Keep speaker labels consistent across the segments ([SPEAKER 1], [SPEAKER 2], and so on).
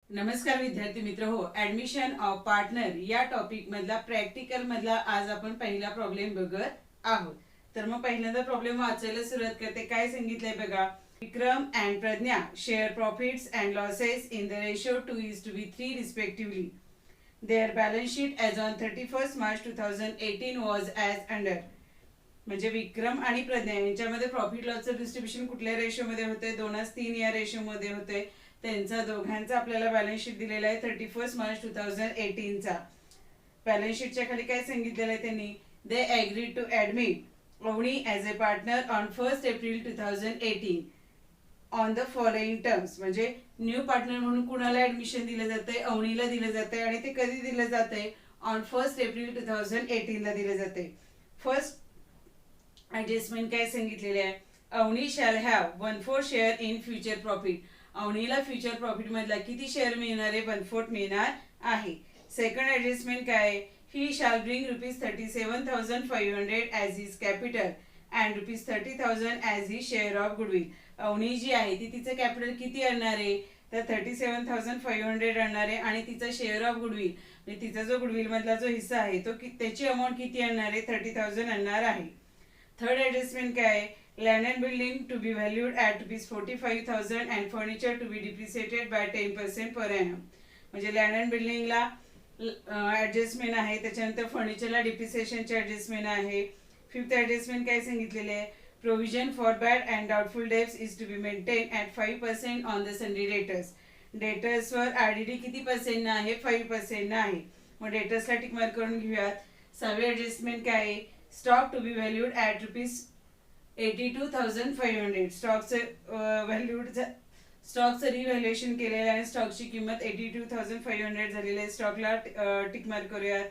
[SPEAKER 1] नमस्कार विद्यार्थी मित्र हो ऍडमिशन ऑफ पार्टनर या टॉपिक मधला प्रॅक्टिकल मधला आज आपण पहिला प्रॉब्लेम बघत आहोत. तर मग पहिल्यांदा प्रॉब्लेम वाचायला सुरुवात करते. काय सांगितलंय बघा. Vikram and Pragya share profits and losses in the ratio 2:3 respectively. Their balance sheet as on 31 March 2018 was as under. म्हणजे विक्रम आणि प्रज्ञा यांच्यामध्ये प्रॉफिट लॉसचं डिस्ट्रीब्युशन कुठल्या रेशोमध्ये होते? 2:3 या रेशोमध्ये होते. त्यांचा दोघांचा आपल्याला बॅलन्स शीट दिलेला आहे 31 मार्च 2018 चा. बॅलन्स शीटच्या खाली काय सांगितलेलं आहे त्यांनी? They agreed to admit Avani as a partner on 1 April 2018 on the following terms. म्हणजे न्यू पार्टनर म्हणून कुणाला ऍडमिशन दिलं जातंय? अवनीला दिलं जातंय. आणि ते कधी दिलं जातंय? ऑन 1 एप्रिल 2018 ला दिलं जाते. फर्स्ट ऍडजस्टमेंट काय सांगितलेले आहे? Avani shall have 1/4 share in future profit. अवनीला फ्युचर प्रॉफिट मधला किती शेअर मिळणार आहे? 1/4 मिळणार आहे. सेकंड ऍडजस्टमेंट काय? He shall bring ₹37,500 as his capital and ₹30,000 as his share of goodwill. Avani जी आहे ती तिचं कॅपिटल किती आणणार आहे? तर 37,500 आणणार आहे. आणि तिचा शेअर ऑफ गुडविल म्हणजे तिचा जो गुडविल मधला जो हिस्सा आहे तो त्याची अमाऊंट किती आणणार आहे? 30,000 आणणार आहे. थर्ड ऍडजस्टमेंट काय? Land and building to be valued at ₹45,000 and furniture to be depreciated by 10% per annum. म्हणजे लँड अँड बिल्डिंगला ऍडजस्टमेंट आहे. त्याच्यानंतर फर्निचरला डिप्रिसिएशनचे ऍडजस्टमेंट आहे. फिफ्थ ऍडजस्टमेंट काय सांगितलेले आहे? Provision for bad and doubtful debts is to be maintain at 5% on the sundry debtors. डेटर्सवर आरडीडी किती पर्सेंट आहे? 5% आहे. मग डेटर्सला टिक मार्क करून घेऊयात. सहावे ऍडजस्टमेंट काय आहे? Stock to be valued at ₹82,500. स्टॉकचं रिव्हॅल्युएशन केलेलं आहे. स्टॉकची किंमत 82,500 झालेली आहे. स्टॉकला टिक मार्क करूयात.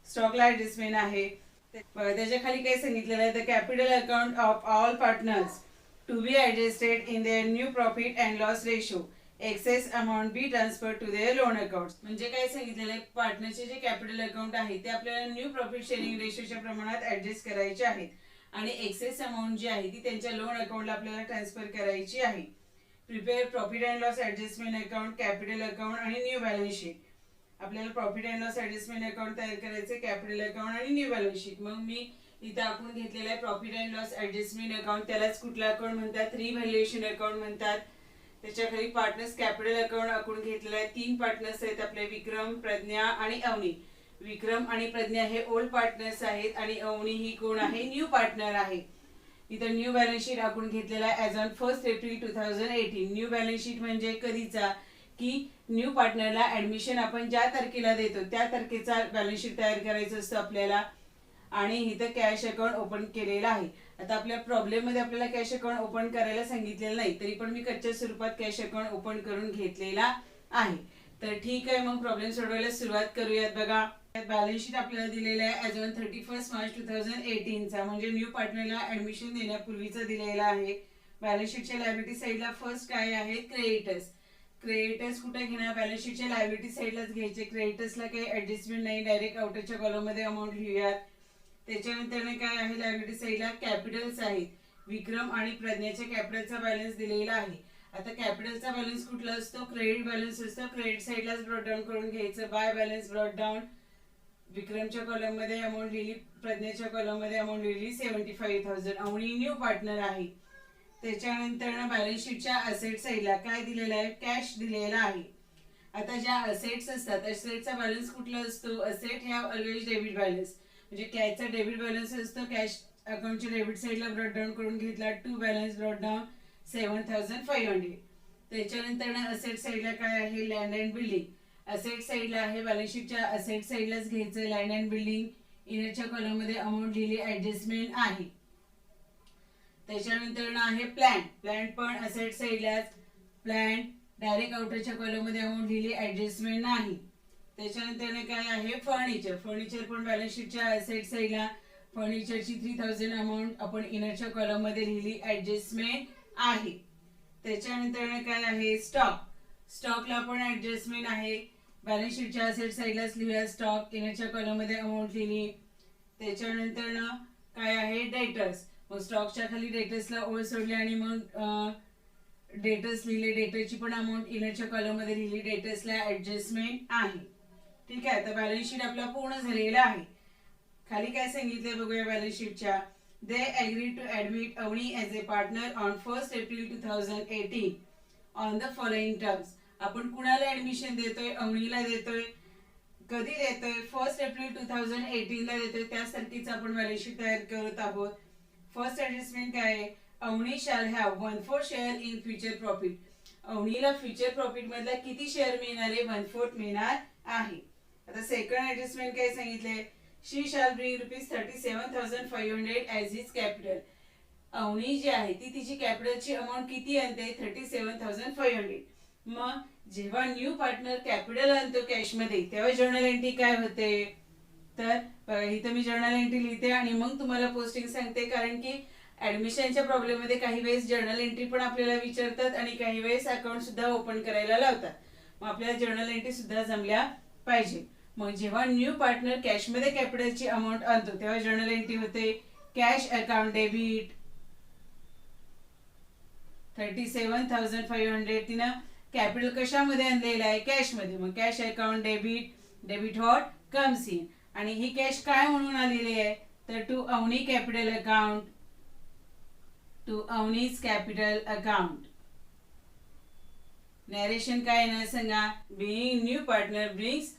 [SPEAKER 1] स्टॉकला ऍडजस्टमेंट आहे. त्याच्या खाली काय सांगितलेलं आहे? The capital account of all partners to be adjusted in their new profit and loss ratio. Excess amount be transfer to their loan account. म्हणजे काय सांगितलेलं आहे? पार्टनरचे जे कॅपिटल अकाउंट आहे ते आपल्याला न्यू प्रॉफिट शेअरिंग रेशोच्या प्रमाणात ऍडजस्ट करायचे आहेत. आणि एक्सेस अमाऊंट जी आहे ती त्यांच्या लोन अकाउंटला आपल्याला ट्रान्सफर करायची आहे. Prepare profit and loss adjustment account, capital account आणि न्यू बॅलन्स शीट. आपल्याला profit and loss adjustment account तयार करायचे, कॅपिटल अकाउंट आणि न्यू बॅलन्स शीट. मग मी इथं आपण घेतलेला आहे profit and loss adjustment account. त्यालाच कुठला अकाउंट म्हणतात? रिव्हॅल्युएशन अकाउंट म्हणतात. त्याच्या खाली पार्टनर्स कॅपिटल अकाउंट आपण घेतलेला आहे. 3 पार्टनर्स आहेत आपले, विक्रम, प्रज्ञा आणि अवनी. विक्रम आणि प्रज्ञा हे ओल्ड पार्टनर्स आहेत आणि अवनी ही कोण आहे? न्यू पार्टनर आहे. इथं न्यू बॅलन्स शीट आपण घेतलेला आहे as on 1 April 2018. New balance sheet म्हणजे कधीचा? की न्यू पार्टनरला ऍडमिशन आपण ज्या तारखेला देतो त्या तारखेचा बॅलन्स शीट तयार करायचं असतं आपल्याला. आणि इथं कॅश अकाउंट ओपन केलेला आहे. आता आपल्या प्रॉब्लेम मध्ये आपल्याला कॅश अकाउंट ओपन करायला सांगितलेलं नाही, तरी पण मी कच्च्या स्वरूपात कॅश अकाउंट ओपन करून घेतलेला आहे. तर ठीक आहे, मग प्रॉब्लेम सोडवायला सुरुवात करूयात. बघा, बॅलन्स शीट आपल्याला दिलेलं आहे ॲज ऑन 31 मार्च 2018 चा, म्हणजे न्यू पार्टनरला ऍडमिशन देण्यापूर्वीचा दिलेला आहे. बॅलन्स शीटच्या लायबिलिटी साईडला फर्स्ट काय आहे? क्रेडिटर्स. क्रेडिटर्स कुठे घेणार? बॅलन्स शीटच्या लायबिलिटी साईडलाच घ्यायचे. क्रेडिटर्सला काही ऍडजस्टमेंट नाही, डायरेक्ट आउटरच्या कॉलम मध्ये अमाऊंट लिहूयात. त्याच्यानंतर काय आहे? लायबिलिटी साईडला कॅपिटल्स आहेत. विक्रम आणि प्रज्ञाच्या कॅपिटलचा बॅलन्स दिलेला आहे. आता कॅपिटलचा बॅलन्स कुठला असतो? क्रेडिट बॅलन्स असतो. क्रेडिट साईडलाच ब्रॉट डाऊन करून घ्यायचं. By balance brought down. विक्रमच्या कॉलम मध्ये अमाऊंट लिहिली, प्रज्ञाच्या कॉलम मध्ये अमाऊंट लिहिली 75,000. अवनी न्यू पार्टनर आहे. त्याच्यानंतर बॅलन्स शीटच्या असेट साईडला काय दिलेलं आहे? कॅश दिलेला आहे. आता ज्या असेट्स असतात, असेटचा बॅलन्स कुठला असतो? Asset have always debit balance. म्हणजे कॅशचा डेबिट बॅलन्स असतो. कॅश अकाउंटच्या डेबिट साईडला ब्रॉट डाऊन करून घेतला. To balance brought down 7,500. त्याच्यानंतर असेट साईडला काय आहे? Land and building. असेट साईडला आहे, बॅलन्स शीटच्या असेट साईडलाच घ्यायचं. Land and building. इनरच्या कॉलम मध्ये अमाऊंट लिहिली, ऍडजस्टमेंट आहे. त्याच्यानंतर आहे प्लॅन्ट. प्लॅन्ट पण असेट साईडलाच. प्लॅन्ट डायरेक्ट आउटरच्या कॉलम मध्ये अमाऊंट लिहिली, ऍडजस्टमेंट नाही. त्याच्यानंतर काय आहे? फर्निचर. फर्निचर पण बॅलन्स शीटच्या असेट साईडला. फर्निचरची 3,000 अमाऊंट आपण इनरच्या कॉलम मध्ये लिहिली, ऍडजस्टमेंट आहे. त्याच्यानंतर काय आहे? स्टॉक. स्टॉकला पण ऍडजस्टमेंट आहे. बॅलन्स शीटच्या असेट साईडलाच लिहूया स्टॉक. इनरच्या कॉलम मध्ये अमाऊंट लिहिली. त्याच्यानंतर काय आहे? डेटर्स. मग स्टॉकच्या खाली डेटर्सला ओळ सोडली आणि मग डेटर्स लिहिले, डेटरची पण अमाऊंट इनरच्या कॉलम मध्ये लिहिली, डेटर्सला ऍडजस्टमेंट आहे. ठीक आहे, तर बॅलन्स शीट आपला पूर्ण झालेला आहे. खाली काय सांगितले बघूया बॅलन्स शीटच्या. They agree to admit Avani as a partner on 1 April 2018 on the following terms. आपण कुणाला ऍडमिशन देतोय? अवनीला देतोय. कधी देतोय? 1 एप्रिल 2018 ला देतोय. त्यासारखीच आपण बॅलन्स शीट तयार करत आहोत. फर्स्ट ऍडजस्टमेंट काय आहे? Avani shall have 1/4 share in future profit. अवनीला फ्युचर प्रॉफिट मधला किती शेअर मिळणार आहे? 1/4 मिळणार आहे. आता सेकंड ऍडजस्टमेंट काय सांगितले? She shall bring ₹37,500 as his capital. Avani जी आहे ती तिची कॅपिटलची अमाऊंट किती आणते? 37,500. मग जेव्हा न्यू पार्टनर कॅपिटल आणतो कॅश मध्ये तेव्हा जर्नल एंट्री काय होते? तर इथं मी जर्नल एंट्री लिहिते आणि मग तुम्हाला पोस्टिंग सांगते, कारण की ऍडमिशनच्या प्रॉब्लेम मध्ये काही वेळेस जर्नल एंट्री पण आपल्याला विचारतात आणि काही वेळेस अकाउंट सुद्धा ओपन करायला लावतात. मग आपल्याला जर्नल एंट्री सुद्धा जमल्या पाहिजे. मग जेव्हा न्यू पार्टनर कॅश मध्ये कॅपिटलची अमाऊंट आणतो तेव्हा जर्नल एंट्री होते कॅश अकाउंट डेबिट 37,500. तिनं कॅपिटल कशामध्ये आणलेलं आहे? कॅश मध्ये. मग cash account debit, debit what comes in. आणि ही कॅश काय म्हणून आलेली आहे? तर to Avani capital account, to Avani's capital account. Narration काय ना सांगा? Being new partner brings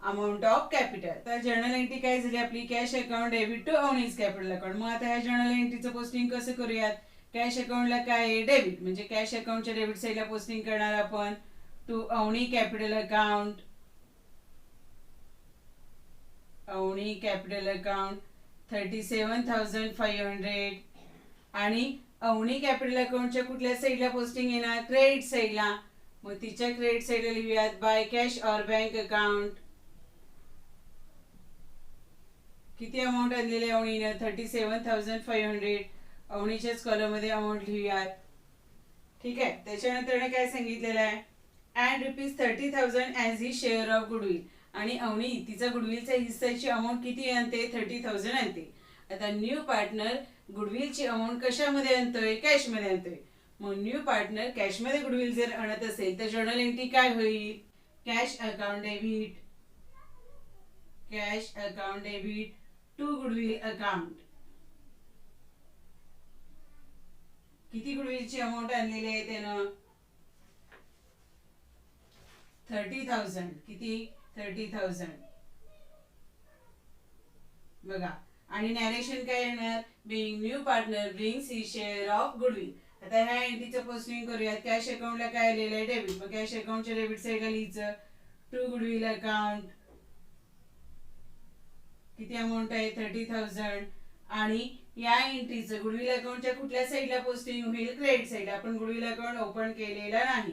[SPEAKER 1] amount of capital. तर जर्नल एंट्री काय झाली आपली? Cash account debit to Avani's capital account. मग आता ह्या जर्नल एंट्रीचं पोस्टिंग कसं करूयात? कॅश अकाउंटला काय आहे? डेबिट. म्हणजे कॅश अकाउंटच्या डेबिट साईडला पोस्टिंग करणार आपण to Avani capital account, Avani capital account 37,500. आणि अवनी कॅपिटल अकाउंटच्या कुठल्या साईडला पोस्टिंग येणार? क्रेडिट साईडला. मग तिच्या क्रेडिट साईडला लिहूयात by cash or bank account. किती अमाऊंट आणलेली आहे अवनीनं? 37,500. अवनीच्याच कॉलम मध्ये अमाऊंट लिहूयात. ठीक आहे, त्याच्यानंतर काय सांगितलेलं आहे? And ₹30,000 as he share of goodwill. आणि अवनी तिचा गुडविलच्या हिस्साची अमाऊंट किती आणते? 30,000 आणते. आता न्यू पार्टनर गुडविलची अमाऊंट कशामध्ये आणतोय? कॅश मध्ये आणतोय. मग न्यू पार्टनर कॅश मध्ये गुडविल जर आणत असेल तर जर्नल एंट्री काय होईल? Cash account debit, cash account debit to goodwill account. किती गुडविलची अमाऊंट आणलेली आहे त्यानं? 30,000. किती? 30,000. बघा. आणि नॅरेशन काय येणार? Being new partner brings he share of goodwill. आता ह्या एंट्रीचं पोस्टिंग करूयात. कॅश अकाउंटला काय आलेलं आहे? डेबिट. मग कॅश अकाउंटच्या डेबिट साईडला लिहायचं टू गुडविल अकाउंट. किती अमाऊंट आहे? 30,000. आणि या एंट्रीचं गुडविल अकाउंटच्या कुठल्या साईडला पोस्टिंग होईल? क्रेडिट साईडला. आपण गुडविल अकाउंट ओपन केलेला नाही.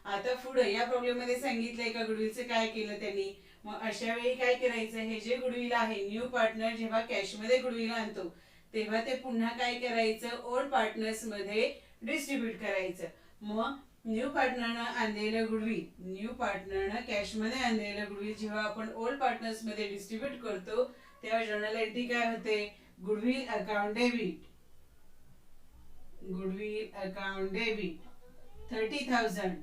[SPEAKER 1] आता पुढे या प्रॉब्लेम मध्ये सांगितलंय का गुडविलचं काय केलं त्यांनी? मग अशा वेळी काय करायचं? हे जे गुडविल आहे, न्यू पार्टनर जेव्हा कॅश मध्ये गुडविल आणतो तेव्हा ते पुन्हा काय करायचं? ओल्ड पार्टनर्स मध्ये डिस्ट्रीब्यूट करायचं. मग न्यू पार्टनरनं आणलेलं गुडविल, न्यू पार्टनरनं कॅश मध्ये आणलेलं गुडविल जेव्हा आपण ओल्ड पार्टनर्स मध्ये डिस्ट्रीब्यूट करतो तेव्हा जर्नल एंट्री काय होते? Goodwill account debit, goodwill account debit 30,000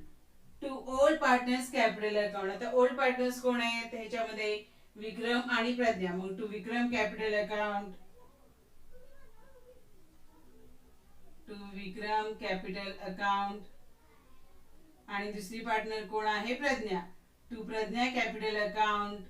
[SPEAKER 1] to old partners capital account. आता ओल्ड पार्टनर्स कोण आहेत? त्याच्यामध्ये विक्रम आणि प्रज्ञा. मग to Vikram capital account, to Vikram capital account. आणि दुसरी पार्टनर कोण आहे? Pragya. To Pragya capital account.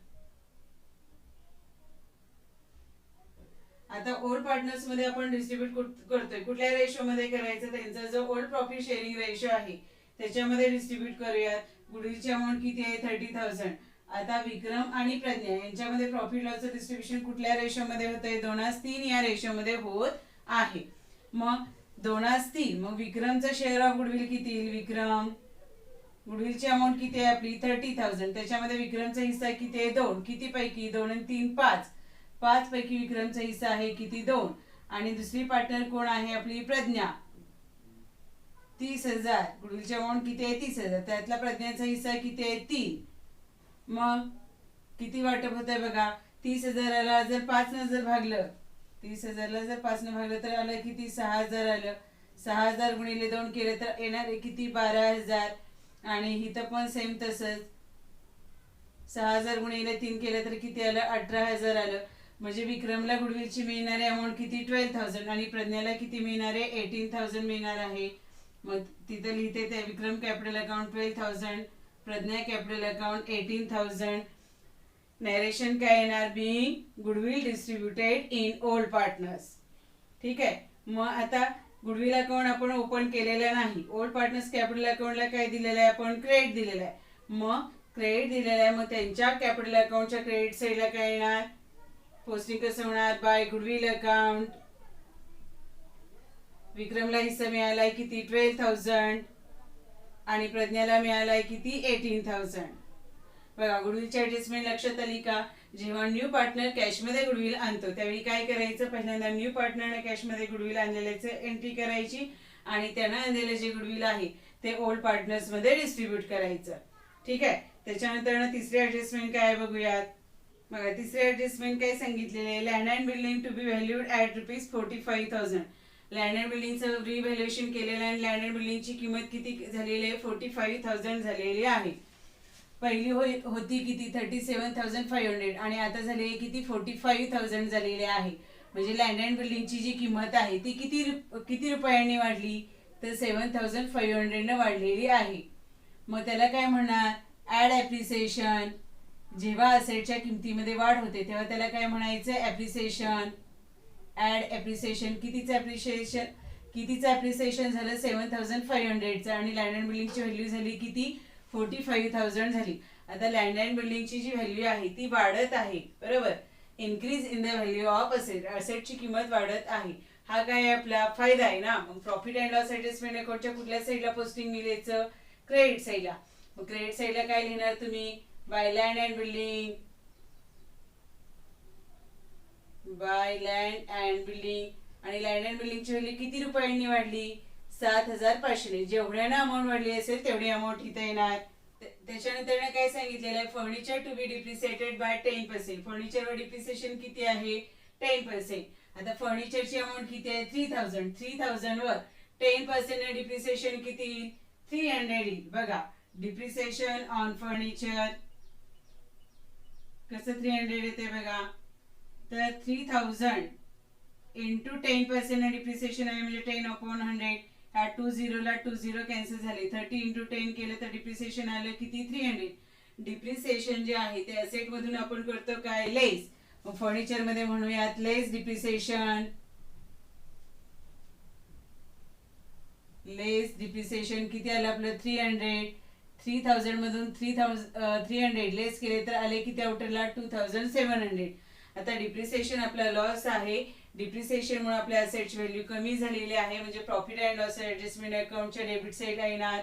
[SPEAKER 1] आता ओल्ड पार्टनर्स मध्ये आपण डिस्ट्रीब्यूट करतोय. कुठल्या रेशो मध्ये करायचं? त्यांचा जो ओल्ड प्रॉफिट शेअरिंग रेशो आहे त्याच्यामध्ये डिस्ट्रीब्यूट करूयात. गुडविलची अमाऊंट किती आहे? 30,000. आता विक्रम आणि प्रज्ञा यांच्यामध्ये प्रॉफिट लॉसचं डिस्ट्रीब्युशन कुठल्या रेशो मध्ये होतंय? 2:3 या रेशो मध्ये होत आहे. मग 2:3. मग विक्रमचा शेअर ऑफ गुडविल किती येईल? विक्रम गुडविलची अमाऊंट किती आहे आपली? 30,000. त्याच्यामध्ये विक्रमचा हिस्सा किती आहे? 2. किती पैकी? 2 आणि 3 5. 5 पैकी विक्रमचा हिस्सा आहे किती? 2. आणि दुसरी पार्टनर कोण आहे आपली? प्रज्ञा. 30,000. गुडविलची अमाऊंट किती आहे? 30,000. त्यातला प्रज्ञाचा हिस्सा किती आहे? 3. मग किती वाटप होत आहे बघा? 30,000ला जर 5 न जर भागलं, 30,000ला जर 5 न भागलं तर आलं किती? 6,000 आलं. 6,000 गुणिले 2 केले तर येणार आहे किती 12,000. आणि इथं पण सेम तसंच 6,000 गुणिले 3 केलं तर किती आलं 18,000 आलं. म्हणजे विक्रमला गुडविलची मिळणारी अमाऊंट किती 12,000 आणि प्रज्ञाला किती मिळणार आहे 18,000 मिळणार आहे. मग तिथं लिहिते ते Vikram capital account 12,000, Pragya capital account 18,000. Narration काय येणार be goodwill distributed in old partners. ठीक आहे. मग आता गुडविल अकाउंट आपण ओपन केलेलं नाही, ओल्ड पार्टनर्स कॅपिटल अकाउंटला काय दिलेलं आहे आपण क्रेडिट दिलेलं आहे. मग क्रेडिट दिलेलं आहे, मग त्यांच्या कॅपिटल अकाउंटच्या क्रेडिट साईडला काय येणार पोस्टिंग कसं होणार बाय गुडविल अकाउंट. विक्रमला हिस्सा मिळालाय किती 12,000 आणि प्रज्ञाला मिळालाय किती 18,000. बघा गुडविलची ऍडजस्टमेंट लक्षात आली का. जेव्हा न्यू पार्टनर कॅशमध्ये गुडविल आणतो त्यावेळी काय करायचं, पहिल्यांदा न्यू पार्टनरने कॅशमध्ये गुडविल आणलेल्याचे एंट्री करायची आणि त्यानं आणलेले जे गुडविल आहे ते ओल्ड पार्टनर्स मध्ये डिस्ट्रीब्यूट करायचं. ठीक आहे. त्याच्यानंतर तिसरी ऍडजस्टमेंट काय बघूयात. बघा तिसरी ऍडजस्टमेंट काय सांगितलेले आहे, land and building to be valued at ₹45,000. Land and बिल्डिंगचं रिव्हॅल्युएशन केलेलं आहे. लँड अँड बिल्डिंगची किंमत किती झालेली आहे 45,000 झालेली आहे. पहिली होती किती 37,500 आणि आता झाली आहे किती 45,000 झालेली आहे. म्हणजे लँड अँड बिल्डिंगची जी किंमत आहे ती किती रुपयांनी वाढली तर 7,500 ने वाढलेली आहे. मग त्याला काय म्हणणार ॲड ॲप्रिसिएशन. जेव्हा असेटच्या किमतीमध्ये वाढ होते तेव्हा त्याला काय म्हणायचं ॲप्रिसिएशन. Add appreciation. कितीचं ॲप्रिसिएशन झालं 7,500चं आणि लँड अँड बिल्डिंगची व्हॅल्यू झाली किती 45,000 झाली. आता लँड अँड बिल्डिंगची जी व्हॅल्यू आहे ती वाढत आहे बरोबर. Increase in the value of asset. असेटची किंमत वाढत आहे. हा काय आपला फायदा आहे ना. मग प्रॉफिट अँड लॉस ऍडजस्टमेंट अकाउंटच्या कुठल्या साईडला पोस्टिंग मिळायचं क्रेडिट साईडला. मग क्रेडिट साईडला काय लिहिणार तुम्ही bye land and building. Bye land and building आणि लँड अँड बिल्डिंगची व्हॅल्यू किती रुपयांनी वाढली 7,500. जेवढ्यानं अमाऊंट वाढली असेल तेवढी अमाऊंट इथे येणार. त्याच्यानंतर काय सांगितलेलं आहे furniture to be depreciated by 10%. फर्निचरवर डिप्रिसिएशन किती आहे 10%. आता फर्निचरची अमाऊंट किती आहे 3,000. 3,000 वर 10% डिप्रिसिएशन किती 300 येईल. बघा डिप्रिसिएशन ऑन फर्निचर कसं 300 येते बघा. तर 3,000 इंटू 10% डिप्रिसिएशन आहे म्हणजे 10/100. ह्या 20 ला 20 कॅन्सल झाले. 30 इंटू 10 केलं तर डिप्रिसिएशन आलं किती 300. डिप्रिसिएशन जे आहे ते असेट मधून आपण करतो काय लेस. मग फर्निचर मध्ये म्हणूयात लेस डिप्रिसिएशन. लेस डिप्रिसिएशन किती आलं आपलं 300. 3,000 मधून 300 लेस केले तर आले किती आउटरला 2,700. आता डिप्रिसिएशन आपला लॉस आहे. डिप्रिसिएशन मुळे आपल्या असेटची व्हॅल्यू कमी झालेली आहे. म्हणजे प्रॉफिट अँड लॉस ऍडजस्टमेंट अकाउंटच्या डेबिट साईडला येणार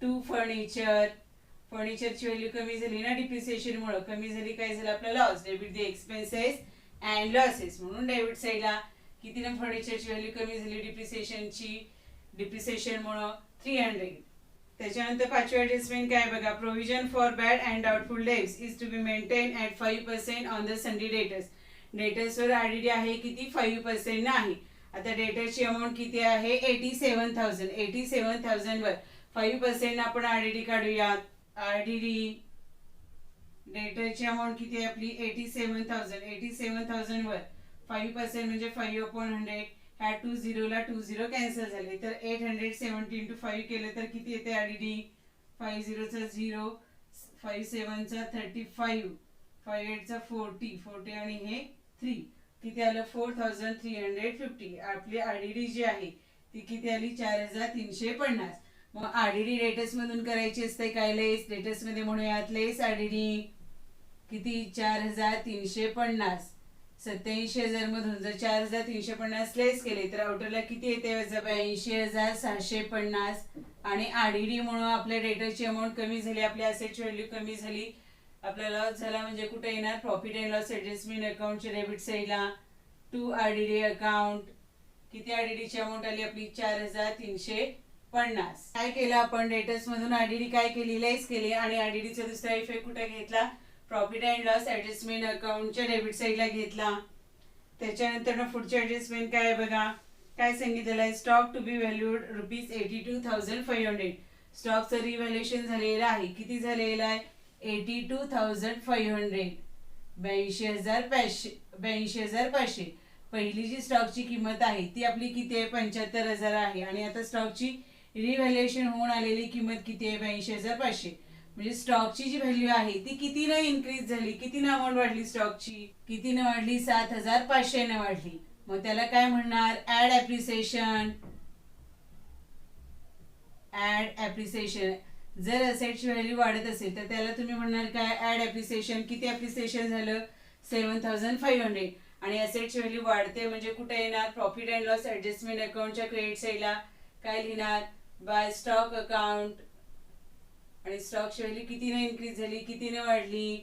[SPEAKER 1] टू फर्निचर. फर्निचरची व्हॅल्यू कमी झाली ना डिप्रिसिएशन मुळे. कमी झाली काय झालं आपला loss. Debit the expenses and losses म्हणून डेबिट साईडला किती ना फर्निचरची व्हॅल्यू कमी झाली डिप्रिसिएशन मुळे 300. त्याच्यानंतर पाचवी ऍडजस्टमेंट काय बघा provision for bad and doubtful debts is to be maintain at 5% on the sundry debtors. डेटर्सवर आरडीडी आहे किती 5% आहे. आता डेटरची अमाऊंट किती आहे 87,000. 87,000 वर 5% आपण आरडीडी काढूयात. आरडीडी डेटरची अमाऊंट किती आहे आपली 87,000. 87,000 वर 5% म्हणजे 5/100. ह्या 20 ला 20 कॅन्सल झाले तर 870 इंटू 5 केले तर किती येते आरडीडी 50 चा 0 57 चा 35 58 चा 40 आणि हे 3 किती आलं 4,350. आपली आरडीडी जी आहे ती किती आली 4,350. मग आरडीडी डेटर्स मधून करायची असते काय लेस. डेटर्स मध्ये म्हणूयात लेस आरडीडी किती 4,350. 87,000 मधून जर 4,350 लेस केले तर आउटरला किती येते 80,650. आणि आरडीडी म्हणून आपल्या डेटरची अमाऊंट कमी झाली. आपल्या असेटची व्हॅल्यू कमी झाली. आपला लॉस झाला म्हणजे कुठे येणार प्रॉफिट अँड लॉस ऍडजस्टमेंट अकाउंटच्या डेबिट साईडला टू आरडीडी अकाउंट. किती आरडीडीची अमाऊंट आली आपली 4,350. काय केलं आपण डेटर्स मधून आरडीडी काय केली लेस केली आणि आरडीडीचा दुसरा इफेक्ट कुठे घेतला प्रॉफिट अँड लॉस ऍडजस्टमेंट अकाउंटच्या डेबिट साईडला घेतला. त्याच्यानंतर पुढची ऍडजस्टमेंट काय बघा काय सांगितलेलं आहे, स्टॉक टू बी व्हॅल्यूड ₹82,500. स्टॉकचं रिव्हॅल्युएशन झालेलं आहे, किती झालेलं आहे, 82,500, 82,500. पहिली जी स्टॉकची किंमत आहे ती आपली किती आहे, 75,000 आहे. आणि आता स्टॉकची रिव्हॅल्युएशन होऊन आलेली किंमत किती आहे, 82,500. म्हणजे स्टॉकची जी व्हॅल्यू आहे ती कितीनं इन्क्रीज झाली, कितीनं अमाऊंट वाढली, स्टॉकची कितीनं वाढली, 7,500 वाढली. मग त्याला काय म्हणणार, ऍड ॲप्रिसिएशन. Add appreciation. जर असेटची व्हॅल्यू वाढत असेल तर त्याला तुम्ही म्हणणार काय, ऍड ॲप्रिसिएशन. किती ॲप्रिसिएशन झालं, 7,500. आणि असेटची व्हॅल्यू वाढते म्हणजे कुठे येणार, प्रॉफिट अँड लॉस ऍडजस्टमेंट अकाउंटच्या क्रेडिट साईडला काय लिहिणार, बाय स्टॉक अकाउंट. आणि स्टॉकची व्हॅल्यू कितीने इन्क्रीज झाली, कितीने वाढली,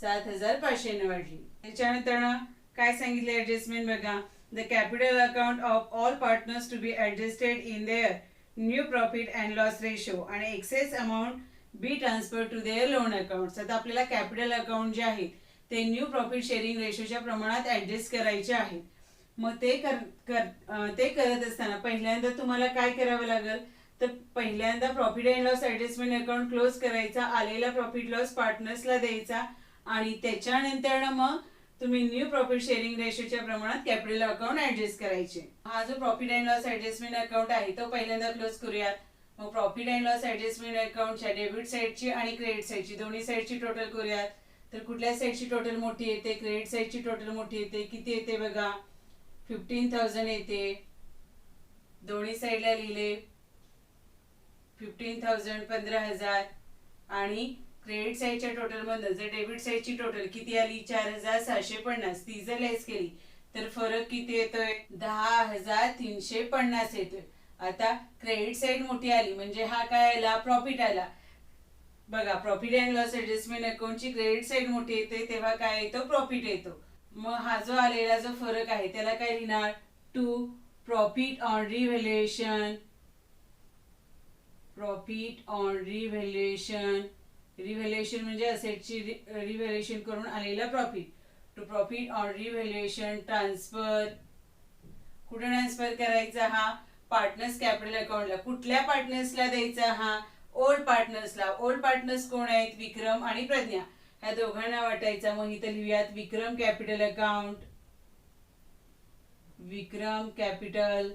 [SPEAKER 1] 7,500 वाढली. त्याच्यानंतर काय सांगितलं ऍडजस्टमेंट बघा, the capital account of all partners to be adjusted in their new profit and loss ratio आणि excess amount be transfer to their loan account. आता आपल्याला कॅपिटल अकाउंट जे आहे ते न्यू प्रॉफिट शेअरिंग रेशोच्या प्रमाणात ऍडजस्ट करायचे आहे. मग ते करत असताना पहिल्यांदा तुम्हाला काय करावं लागेल, तर पहिल्यांदा profit and loss adjustment account close करायचा, आलेला प्रॉफिट लॉस पार्टनर्सला द्यायचा आणि त्याच्यानंतर मग तुम्ही न्यू प्रॉफिट शेअरिंग रेशोच्या प्रमाणात कॅपिटल अकाउंट ऍडजस्ट करायचे. हा जो profit and loss adjustment account आहे तो पहिल्यांदा क्लोज करूयात. मग प्रॉफिट अँड लॉस ऍडजस्टमेंट अकाउंटच्या डेबिट साईडची आणि क्रेडिट साईडची दोन्ही साईडची टोटल करूयात. तर कुठल्या साईडची टोटल मोठी येते, क्रेडिट साईडची टोटल मोठी येते. किती येते बघा, 15,000 येते. दोन्ही साईडला लिहिले 15,000, 15,000. आणि क्रेडिट साईडच्या टोटल मधनं जर डेबिट साईडची टोटल किती आली, 4,750. ती जर लेस केली तर फरक किती येतोय, 10,350 येतोय. आता क्रेडिट साईड मोठी आली म्हणजे हा काय आला, प्रॉफिट आला. बघा प्रॉफिट अँड लॉस ऍडजस्टमेंट अकाउंटची क्रेडिट साईड मोठी येते तेव्हा काय येतो, प्रॉफिट येतो. मग हा जो आलेला जो फरक आहे त्याला काय लिहिणार, to profit on revaluation. Profit on revaluation. Revaluation म्हणजे असेटची रिव्हॅल्युएशन करून आलेला profit. To profit on revaluation transfer. कुठे ट्रान्सफर करायचा, हा पार्टनर्स कॅपिटल अकाउंटला. कुठल्या पार्टनर्सला द्यायचा, हा ओल्ड पार्टनर्सला. ओल्ड पार्टनर्स कोण आहेत, विक्रम आणि प्रज्ञा. ह्या दोघांना वाटायचा. मग इथं लिहूयात विक्रम कॅपिटल अकाउंट. विक्रम कॅपिटल.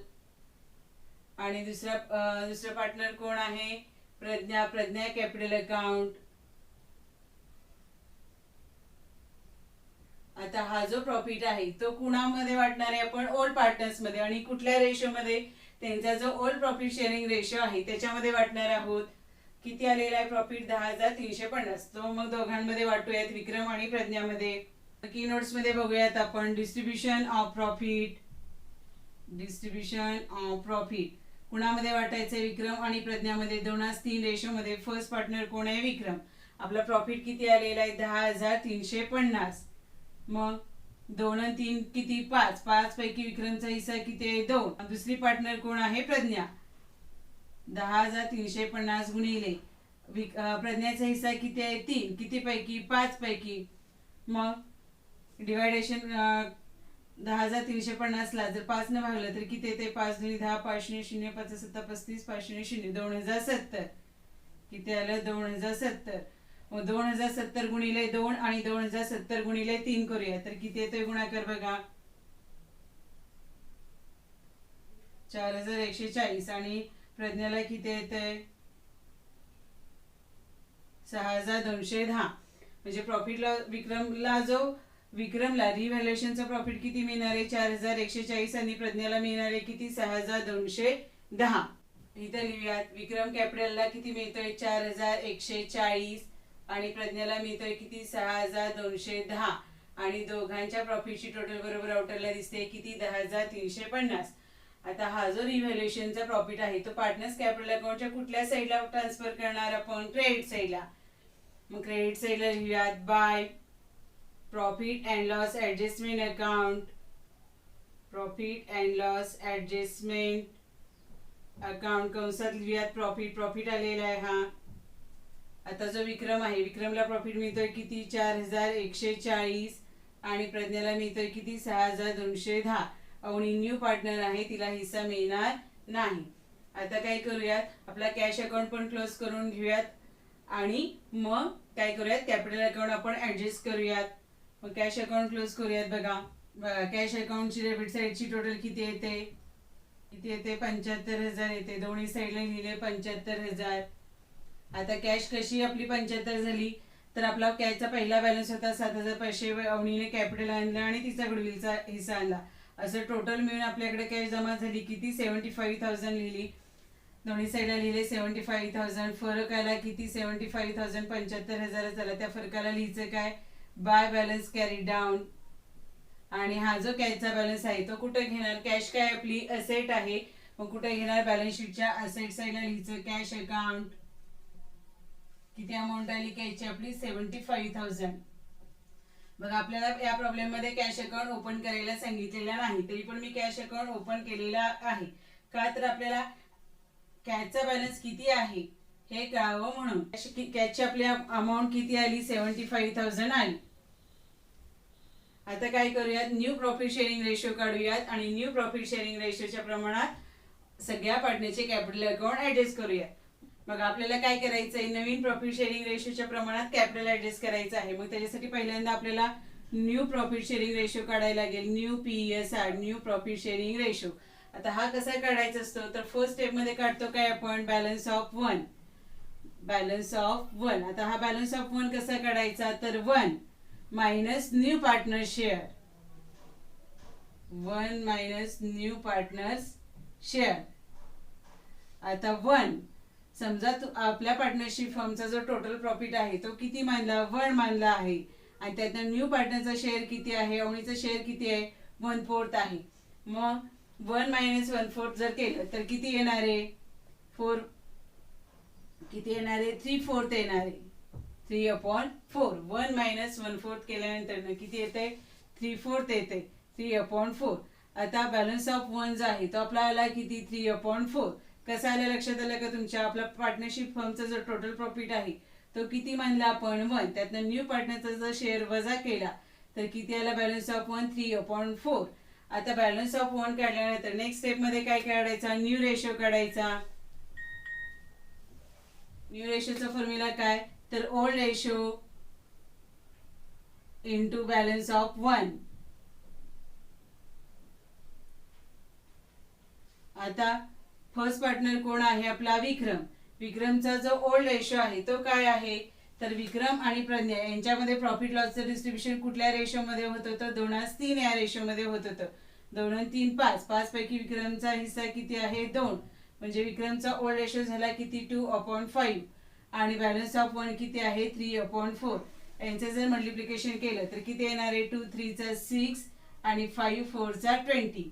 [SPEAKER 1] आणि दुसरा पार्टनर कोण आहे, प्रज्ञा. Pragya capital account. आता हा जो प्रॉफिट आहे तो कुणामध्ये वाटणार आहे आपण, ओल्ड पार्टनर्स मध्ये. आणि कुठल्या रेशो मध्ये, त्यांचा जो ओल्ड प्रॉफिट शेअरिंग रेशो आहे त्याच्यामध्ये वाटणार आहोत. किती आलेला आहे प्रॉफिट, 10,350. तो मग दोघांमध्ये वाटूयात, विक्रम आणि प्रज्ञामध्ये. की नोट्स मध्ये बघूयात आपण, distribution of profit. Distribution of profit कुणामध्ये वाटायचं, विक्रम आणि प्रज्ञामध्ये. 2:3 रेशो मध्ये. फर्स्ट पार्टनर कोण आहे, विक्रम. आपला प्रॉफिट किती आलेला आहे, 10,350. मग 2 आणि 3 किती, 5. 5 पैकी विक्रमचा हिस्सा किती आहे, 2. दुसरी पार्टनर कोण आहे, प्रज्ञा. 10,350 गुणिले प्रज्ञाचा हिस्सा किती आहे, 3. किती पैकी, 5 पैकी. मग डिवायडेशन 10,350 ला जर 5 ने भागलं तर किती येते, 5 दुनी 10, 5 शून्य 0, 5 7 35, 5 शून्य 0, 2070. किती आलं, 2070. मग 2070 गुणिले 2 आणि 2070 गुणिले 3 करूया तर किती येतोय गुणाकार बघा, 4,140. आणि प्रज्ञाला किती येतंय, 6,210. म्हणजे प्रॉफिटला विक्रमला रिव्हॅल्युएशनचा प्रॉफिट किती मिळणार आहे, 4,140. आणि प्रज्ञाला मिळणार आहे किती, 6,210. इथं लिहूयात, विक्रम कॅपिटलला किती मिळतोय, 4,140. आणि प्रज्ञाला मिळतोय किती, 6,210. आणि दोघांच्या प्रॉफिटची टोटल बरोबर आउटरला दिसते किती, 10,350. आता हा जो रिव्हॅल्युएशनचा प्रॉफिट आहे तो पार्टनर्स कॅपिटल अकाउंटच्या कुठल्या साईडला ट्रान्सफर करणार आपण, क्रेडिट साईडला. मग क्रेडिट साईडला लिहूयात, by profit and loss adjustment account. Profit and loss adjustment account कंसात लिहूयात प्रॉफिट आलेला आहे हा. आता जो विक्रम आहे, विक्रमला प्रॉफिट मिळतोय किती, 4,140. आणि प्रज्ञाला मिळतोय किती, 6,210. अवनी न्यू पार्टनर आहे, तिला हिस्सा मिळणार नाही. आता काय करूयात, आपला कॅश अकाउंट पण क्लोज करून घेऊयात आणि मग काय करूयात, कॅपिटल अकाउंट आपण ऍडजस्ट करूयात. मग कॅश अकाउंट क्लोज करूयात. बघा कॅश अकाउंटची डेबिट साईडची टोटल किती येते, 75,000 येते. दोन्ही साईडला लिहिले 75,000. आता कॅश कशी आपली 75 झाली, तर आपला कॅशचा पहिला बॅलन्स होता 7,500. अवनीने कॅपिटल आणलं आणि तिचा गुडविलचा हिस्सा आणला. असं टोटल मिळून आपल्याकडे कॅश जमा झाली किती, 75,000 लिहिली. दोन्ही साईडला लिहिले 75,000. फरक आला किती, 75,000 75,000 झाला. त्या फरकाला लिहायचं काय, बाय बॅलन्स कॅरी डाऊन. आणि हा जो कॅशचा बॅलन्स आहे तो कुठे घेणार, कॅश काय आपली असेट आहे, मग कुठे घेणार, बॅलन्स शीटच्या असेट साईडला लिहायचं कॅश अकाउंट. किती अमाऊंट आली कॅशची आपली, 75,000. बघा आपल्याला या प्रॉब्लेम मध्ये कॅश अकाउंट ओपन करायला सांगितलेला नाही, तरी पण मी कॅश अकाउंट ओपन केलेला आहे. का तर आपल्याला कॅशचा बॅलन्स किती आहे हे कळावं म्हणून. कॅशची आपली अमाऊंट किती आली, 75,000 आली. आता काय करूयात, न्यू प्रॉफिट शेअरिंग रेशो काढूयात आणि न्यू प्रॉफिट शेअरिंग रेशोच्या प्रमाणात सगळ्या पार्टनरचे कॅपिटल अकाउंट ऍडजस्ट करूयात. मग आपल्याला काय करायचंय, नवीन प्रॉफिट शेअरिंग रेशोच्या प्रमाणात कॅपिटल ऍडजस्ट करायचं आहे. मग त्याच्यासाठी पहिल्यांदा आपल्याला न्यू प्रॉफिट शेअरिंग रेशो काढायला लागेल. New PSR, new profit sharing ratio. आता हा कसा काढायचा असतो, तर फर्स्ट स्टेप मध्ये काढतो काय आपण, बॅलन्स ऑफ 1. Balance of 1. आता हा बॅलन्स ऑफ 1 कसा काढायचा, तर 1 minus new partner share. 1 minus new partners share. आता 1 समजा आपल्या पार्टनरशिप फर्मचा जो टोटल प्रॉफिट आहे तो किती मानला, 1 मानला आहे. आणि त्यातनं न्यू पार्टनरचा शेअर किती आहे, अवनीचा शेअर किती आहे, 1/4 आहे. मग 1 मायनस 1/4 जर केलं तर किती येणार आहे, 4. किती येणार आहे, 3/4 येणार आहे. 3/4. 1 मायनस 1/4 केल्यानंतर किती येते, 3/4 येते. 3/4. आता बॅलन्स ऑफ 1 जो आहे तो आपला आला किती, 3/4. कसा आला लक्षात आलं का तुमच्या, आपला पार्टनरशिप फर्मचा जो टोटल प्रॉफिट आहे तो किती मानला आपण, 1. त्यातनं न्यू पार्टनरचा जर शेअर वजा केला तर किती आला, बॅलन्स ऑफ 1 3/4. आता बॅलन्स ऑफ 1 काढल्यानंतर नेक्स्ट स्टेप मध्ये काय काढायचा, न्यू रेशो काढायचा. न्यू रेशोचा फॉर्म्युला काय, तर old ratio into balance of 1. आता फर्स्ट पार्टनर कोण आहे आपला, विक्रम. विक्रमचा जो ओल्ड रेशो आहे तो काय आहे, तर विक्रम आणि प्रज्ञा यांच्यामध्ये प्रॉफिट लॉसचं डिस्ट्रीब्युशन कुठल्या रेशो मध्ये होत होतं, 2:3 या रेशो मध्ये होत होतं. 2:3 5. 5 पैकी विक्रमचा हिस्सा किती आहे, 2. म्हणजे विक्रमचा ओल्ड रेशो झाला किती, 2/5. आणि बॅलन्स ऑफ 1 किती आहे, 3/4. यांचं जर मल्टिप्लिकेशन केलं तर किती येणार आहे, 2 3 चा 6 आणि 5 4 चा 20.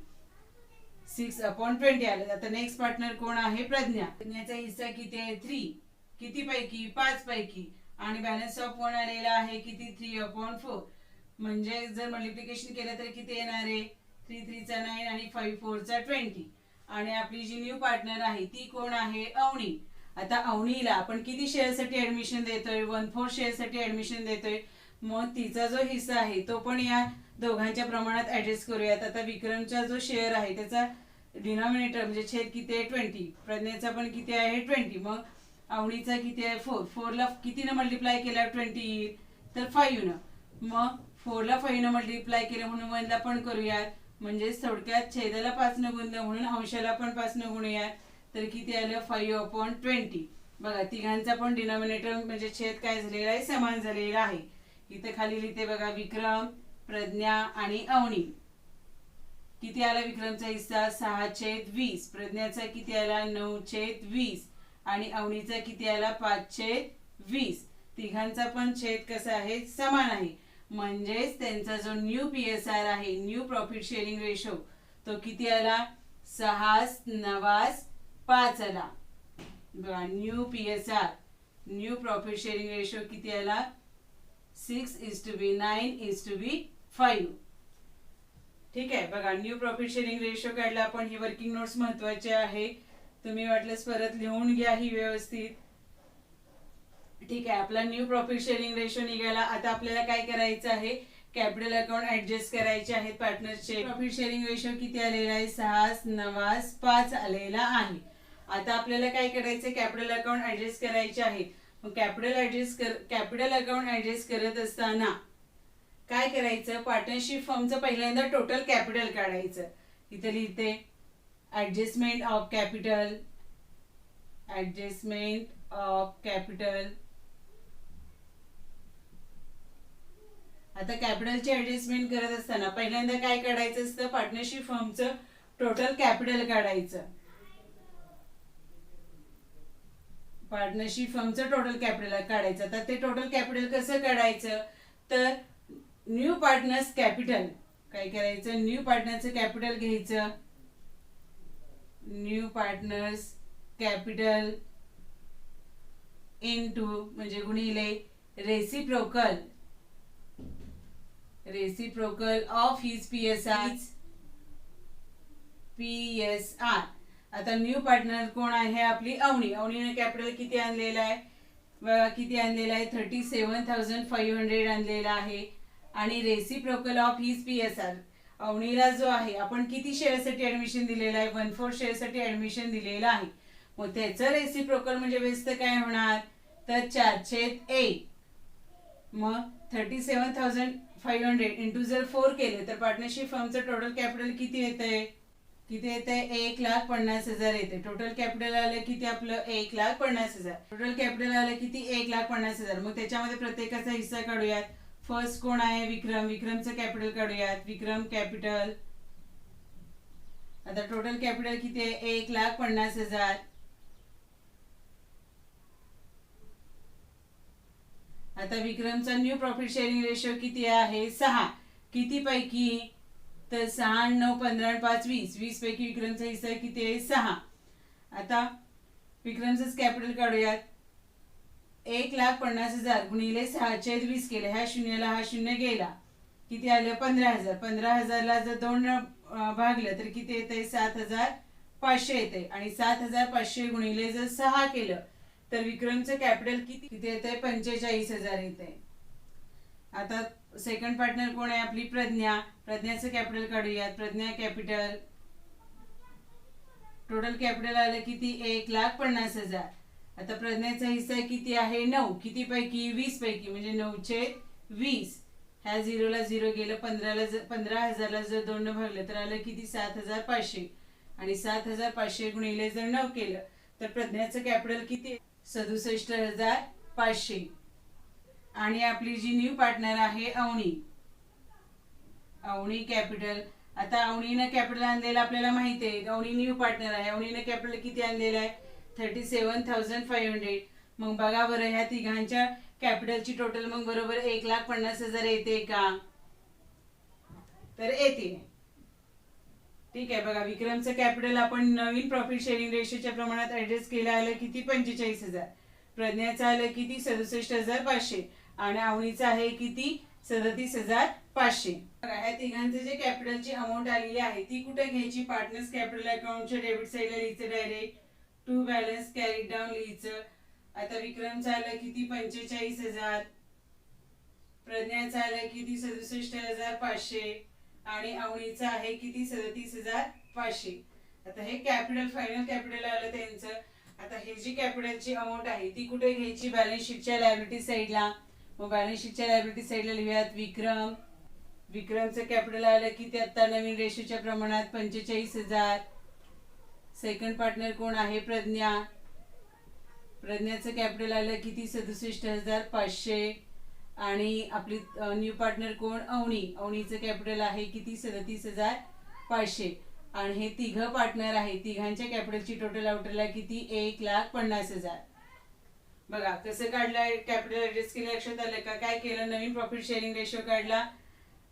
[SPEAKER 1] 6/20 आलं. आता नेक्स्ट पार्टनर कोण आहे, प्रज्ञा. प्रज्ञाचा हिस्सा किती आहे, 3. किती पैकी, 5 पैकी. आणि बॅलन्स ऑफ 1 आलेला आहे किती, 3/4. म्हणजे जर मल्टिप्लिकेशन केलं तर किती येणार आहे, 3 3 चा 9 आणि 5 4 चा 20. आणि आपली जी न्यू पार्टनर आहे ती कोण आहे, अवनी. आता अवनीला आपण किती शेअरसाठी ऍडमिशन देतोय, 1/4 शेअरसाठी ऍडमिशन देतोय. मग तिचा जो हिस्सा आहे तो पण या दोघांच्या प्रमाणात ऍडजस्ट करूयात. आता विक्रमचा जो शेअर आहे त्याचा डिनॉमिनेटर म्हणजे छेद किती आहे, 20. प्रज्ञेचा पण किती आहे, 20. मग अवनीचा किती आहे, 4. 4 ला कितीनं मल्टिप्लाय केला, 20 येईल, तर 5 न. मग 4 ला 5 न मल्टिप्लाय केलं म्हणून 1 ला पण करूयात. म्हणजे थोडक्यात छेदाला 5 न गुणलं म्हणून अंशाला पण 5 न गुणूयात. तर किती आलं, 5/20. बघा तिघांचा पण डिनॉमिनेटर म्हणजे छेद काय झालेला आहे, समान झालेला आहे. इथे खाली लिहिते बघा, विक्रम, प्रज्ञा आणि अवनी. किती आला विक्रमचा हिस्सा, 6/20. प्रज्ञाचा किती आला, 9/20. आणि अवनीचा किती आला, 5/20. तिघांचा पण छेद कसा आहे, समान आहे. म्हणजेच त्यांचा जो न्यू PSR आहे, न्यू प्रॉफिट शेअरिंग रेशो, तो किती आला, 6/9/5 आला. बघा new PSR, new profit sharing ratio किती आला, 6:9:5. ठीक आहे. बघा न्यू प्रॉफिट शेअरिंग रेशो काढला आपण. ही वर्किंग नोट्स महत्वाचे आहे, तुम्ही वाटल्यास परत लिहून घ्या ही व्यवस्थित. ठीक आहे. आपला न्यू प्रॉफिट शेअरिंग रेशो निघाला. आता आपल्याला काय करायचं आहे, कॅपिटल अकाउंट ऍडजस्ट करायचे आहेत पार्टनरचे. प्रॉफिट शेअरिंग रेशो किती आलेला आहे? 6:9:5 आलेला आहे. आता आपल्याला काय करायचं? कॅपिटल अकाउंट ऍडजस्ट करायचे आहेत. मग कॅपिटल अकाउंट ऍडजस्ट करत असताना काय करायचं? पार्टनरशिप फर्मचं पहिल्यांदा टोटल कॅपिटल काढायचं. इथे लिहिते ऍडजस्टमेंट ऑफ कॅपिटल. आता कॅपिटलची ऍडजस्टमेंट करत असताना पहिल्यांदा काय काढायचं असतं? पार्टनरशिप फर्मचं टोटल कॅपिटल काढायचं. पार्टनरशिप फर्मचं टोटल कॅपिटल काढायचं. आता ते टोटल कॅपिटल कसं काढायचं? तर न्यू पार्टनर्स कॅपिटल काय करायचं? न्यू पार्टनरचं कॅपिटल घ्यायचं. न्यू पार्टनर्स कॅपिटल इनटू म्हणजे गुणिले रेसिप्रोकल ऑफ हिज PSR. आता न्यू पार्टनर कोण आहे? आपली अवनी. अवनीने कॅपिटल किती आणलेला आहे? 37,500 आणलेला आहे. आणि रेसिप्रोकल ऑफ हिज PSR अवनीला जो आहे आपण किती शेअरसाठी ऍडमिशन दिलेलं आहे? 1/4 शेअरसाठी ऍडमिशन दिलेलं आहे. मग त्याचं रेसिप्रोकल म्हणजे व्यस्त काय होणार? तर 4/1. मग 37,500 इंटू जर 4 केले तर पार्टनरशिप फर्मचं टोटल कॅपिटल किती येतंय? 1,50,000 येते. टोटल कॅपिटल आलं किती आपलं? 1,50,000. टोटल कॅपिटल आलं किती? 1,50,000. मग त्याच्यामध्ये प्रत्येकाचा हिस्सा काढूयात. फर्स्ट कोण आहे? विक्रम. विक्रमचं कॅपिटल काढूयात. विक्रम कॅपिटल. आता टोटल कॅपिटल किती आहे? 1,50,000. आता विक्रमचा न्यू प्रॉफिट शेअरिंग रेशो किती आहे? 6. किती पैकी? तर 6, 9, 15, 5, 20. 20 पैकी विक्रमचा हिस्सा किती आहे? 6. आता विक्रमचंच कॅपिटल काढूयात. 1,50,000 गुणिले 6/20 केले. ह्या शून्याला हा शून्य गेला. किती आलं? 15,000. 15,000ला जर 2 भागलं तर किती येते? 7,500 येते. आणि 7,500 गुणिले जर 6 केलं तर विक्रमचं कॅपिटल किती येते? 45,000 येते. आता सेकंड पार्टनर कोण आहे? आपली प्रज्ञा. प्रज्ञाचं कॅपिटल काढूयात. प्रज्ञा कॅपिटल. टोटल कॅपिटल आलं किती? 1,50,000. आता प्रज्ञाचा हिस्सा किती आहे? 9. किती पैकी? 20 पैकी म्हणजे 9/20. ह्या 0ला 0 गेलं. 15,000ला जर 2 भागलं तर आलं किती? 7,500. आणि 7,500 गुणिले जर 9 केलं तर प्रज्ञाचं कॅपिटल किती? 67,500. आणि आपली जी न्यू पार्टनर आहे अवनी. अवनी कॅपिटल. आता अवनीनं कॅपिटल आणलेलं आपल्याला माहिती आहे. अवनी न्यू पार्टनर आहे. अवनीनं कॅपिटल किती आणलेलं आहे? 37,500. मग बघा बरं ह्या तिघांच्या कॅपिटलची टोटल मग बरोबर 1,50,000 येते का? तर येते. ठीक आहे. बघा विक्रमचं कॅपिटल आपण नवीन प्रॉफिट शेअरिंग रेशोच्या प्रमाणात ऍडजस्ट केलं. आलं किती? 45,000. प्रज्ञाचं आलं किती? 67,500. आणि अवनीचं आहे किती? 37,500. ह्या तिघांचे जे कॅपिटलची अमाऊंट आलेली आहे ती कुठे घ्यायची? पार्टनर्स कॅपिटल अकाउंटच्या डेबिट साईडला लिहायचं. Direct to balance carry down लिहायचं. आता विक्रमचं आलं किती? 45,000. प्रज्ञाचं आलं किती? 67,500. आणि अवनीचं आहे किती? 37,500. आता हे कॅपिटल फायनल कॅपिटल आलं त्यांचं. आता हे जी कॅपिटलची अमाऊंट आहे ती कुठे घ्यायची? बॅलन्स शीटच्या लायबिलिटी साईडला. मग बॅलन्स शीटच्या लायबिलिटी साईडला लिहूयात विक्रम. विक्रमचं कॅपिटल आलं किती? आता नवीन रेशोच्या प्रमाणात 45,000. सेकंड पार्टनर कोण आहे? प्रज्ञा. प्रज्ञाचं कॅपिटल आलं किती? 67,500. आणि आपली न्यू पार्टनर कोण? अवनी. अवनीचं कॅपिटल आहे किती? 37,500. आणि हे तिघं पार्टनर आहे. तिघांच्या कॅपिटलची टोटल आउटरला किती? 1,50,000. बघा कसं काढलं? कॅपिटल ऍडजस्ट केलं. लक्षात आलं का? काय केलं? नवीन प्रॉफिट शेअरिंग रेशो काढला.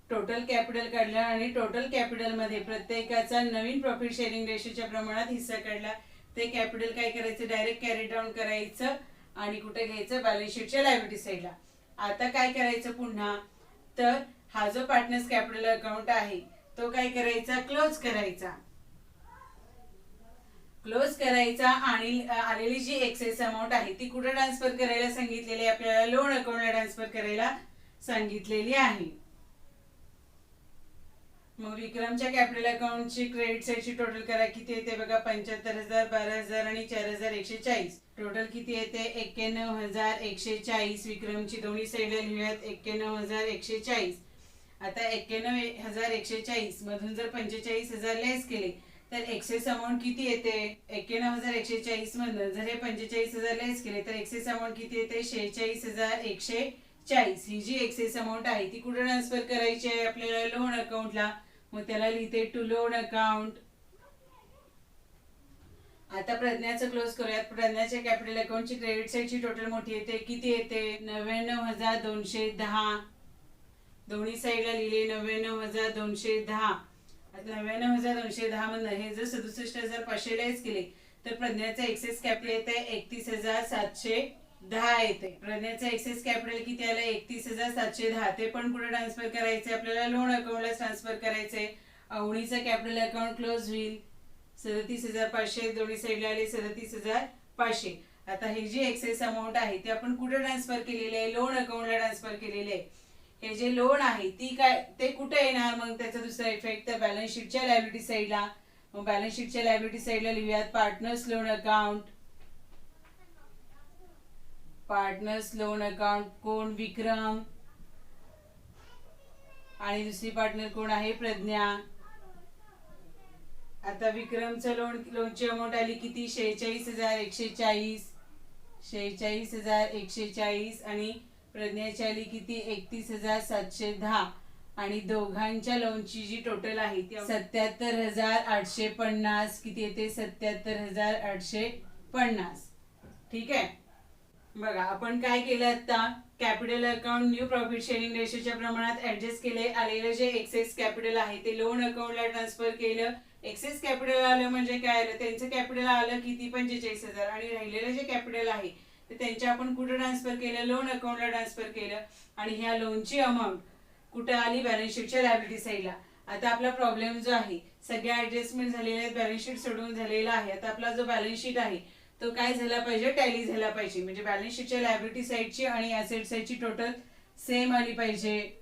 [SPEAKER 1] टोटल कॅपिटल काढलं. आणि टोटल कॅपिटल मध्ये प्रत्येकाचा नवीन प्रॉफिट शेअरिंग रेशोच्या प्रमाणात हिस्सा काढला. ते कॅपिटल काय करायचं? डायरेक्ट कॅरी डाऊन करायचं. आणि कुठे घ्यायचं? बॅलन्स शीटच्या लायबिलिटी साईडला. आता काय करायचं पुन्हा? तर हा जो पार्टनर्स कॅपिटल अकाउंट आहे तो काय करायचा? क्लोज करायचा. आणि आलेली जी एक्सेस अमाऊंट आहे ती कुठे ट्रान्सफर करायला सांगितलेली? आपल्याला लोन अकाउंटला ट्रान्सफर करायला सांगितलेली आहे. मग विक्रमच्या कॅपिटल अकाउंटची क्रेडिट साईडची टोटल करा, किती येते बघा, 75,000, 12,000 आणि 4,140. टोटल किती येते, 91,140. विक्रमची दोन्ही साईडला लिहूयात 91,140. आता 91,140 मधून जर 45,000 लेस केले तर एक्सेस अमाऊंट किती येते, 91,140 मधून जर हे 45,000 लेस केले तर एक्सेस अमाऊंट किती येते, 46,140. ही जी एक्सेस अमाऊंट आहे ती कुठे ट्रान्सफर करायची आहे आपल्याला, लोन अकाउंटला. मग त्याला लिहिते टू लोन अकाउंट. आता प्रज्ञाचं क्लोज करूयात. प्रज्ञाच्या कॅपिटल अकाउंटची क्रेडिट साईडची टोटल मोठी येते, किती येते, 99,210. दोन्ही साईडला लिहिले 99,210. 99,210 मधून हे जर 67,500 लेस केले तर प्रज्ञाचा एक्सेस कॅपिटल येते 31,710 येते. प्रज्ञाचा एक्सेस कॅपिटल किती आलं, 31,710. ते पण कुठे ट्रान्सफर करायचे आपल्याला, लोन अकाउंटला ट्रान्सफर करायचे. अवनीचं कॅपिटल अकाउंट क्लोज होईल 37,500. दोन्ही साईडला आले 37,500. आता ही जी एक्सेस अमाऊंट आहे ती आपण कुठे ट्रान्सफर केलेली आहे, लोन अकाउंटला ट्रान्सफर केलेली आहे. हे जे लोन आहे ती काय ते कुठे येणार, मग त्याचा दुसरा इफेक्ट तर बॅलन्स शीटच्या लायबिलिटी साईडला. मग बॅलन्स शीटच्या लायबिलिटी साईडला लिहूयात partners loan account. Partners loan account कोण, विक्रम, आणि दुसरी पार्टनर कोण आहे, प्रज्ञा. आता विक्रमचं लोनची अमाऊंट आली किती, 46,140. 46,140 आणि प्रज्ञाची आली किती, 31,710. आणि दोघांच्या लोनची जी टोटल आहे ती 77,850. किती येते, 77,850. ठीक आहे. बघा आपण काय केलं आता, capital account new profit sharing रेशोच्या प्रमाणात ऍडजस्ट केले. आलेलं जे एक्सेस कॅपिटल आहे ते लोन अकाउंटला ट्रान्सफर केलं. एक्सेस कॅपिटल आलं म्हणजे काय आलं, त्यांचं कॅपिटल आलं किती, 45,000. आणि राहिलेलं जे कॅपिटल आहे ते त्यांच्या आपण कुठे ट्रान्सफर केलं, लोन अकाउंटला ट्रान्सफर केलं. आणि ह्या लोनची अमाऊंट कुठे आली, बॅलन्स शीटच्या लायबिलिटी साईडला. आता आपला प्रॉब्लेम जो आहे, सगळ्या ऍडजस्टमेंट झालेल्या आहेत, बॅलन्स शीट सोडून झालेला आहे. आता आपला जो बॅलन्स शीट आहे तो काय झाला पाहिजे, टॅली झाला पाहिजे. म्हणजे बॅलन्स शीटच्या लायबिलिटी साईडची आणि ऍसेट साईडची टोटल सेम आली पाहिजे.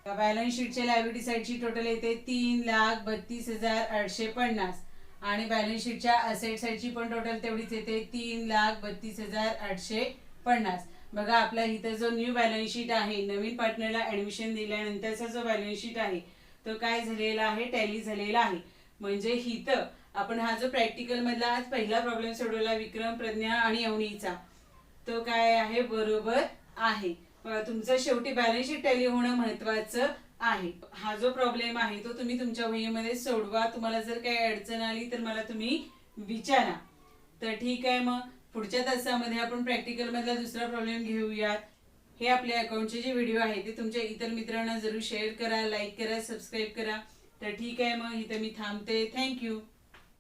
[SPEAKER 1] बॅलन्स शीटच्या लायबिलिटी साईडची टोटल येते 3,32,850. आणि बॅलन्स शीटच्या असेट साईडची पण टोटल तेवढीच येते, 3,32,850. बघा आपला इथं जो न्यू बॅलन्स शीट आहे, नवीन पार्टनरला ऍडमिशन दिल्यानंतरचा जो बॅलन्स शीट आहे तो काय झालेला आहे, टॅली झालेला आहे. म्हणजे इथं आपण हा जो प्रॅक्टिकल मधला आज पहिला प्रॉब्लेम सोडवला विक्रम, प्रज्ञा आणि अवनीचा, तो काय आहे, बरोबर आहे. तुमचं शेवटी बॅलन्स शीट टॅली होणं महत्वाचं आहे. हा जो प्रॉब्लेम आहे तो तुम्ही तुमच्या वहीमध्ये सोडवा. तुम्हाला जर काही अडचण आली तर मला तुम्ही विचारा. तर ठीक आहे, मग पुढच्या तासामध्ये आपण प्रॅक्टिकल मधला दुसरा प्रॉब्लेम घेऊयात. हे आपल्या अकाउंटचे जे व्हिडिओ आहे ते तुमच्या इतर मित्रांना जरूर शेअर करा, लाईक करा, सबस्क्राईब करा. तर ठीक आहे, मग इथं मी थांबते. थँक्यू.